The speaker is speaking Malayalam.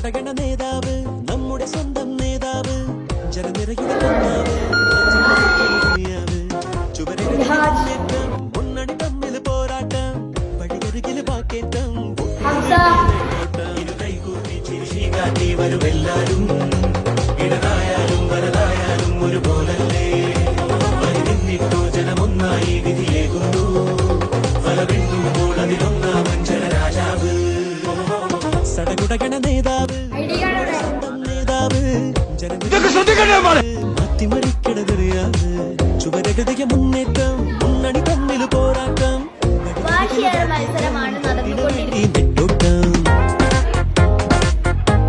സടകുടകണ നേതാവ് നമ്മുടെ സ്വന്തം നേതാവ് ജനനിരയുടെ കണ്ണാവ് ചുവരേറ്റം മുന്നണി തമ്മിൽ പോരാട്ടം വഴിയരികിൽ വാക്കേറ്റം ഇരുകൈകൂപ്പി ചിരികാട്ടി വരുമെല്ലാരും ഇടതായാലും വലതായാലും ഒരുപോലല്ലേ വരിന്നിട്ടു ജനമൊന്നായി വിധിയേകുന്നു ഫലമെണ്ണുമ്പോൾ അതിലൊന്നാമൻ ജനരാജാവ് സടകുടകണ നേതാവ് സ്വന്തം നേതാവ് ജനമറിക്കണതറിയാവ് ചുവരഗതയ മുന്നേറ്റം മുന്നണി തമ്മിൽ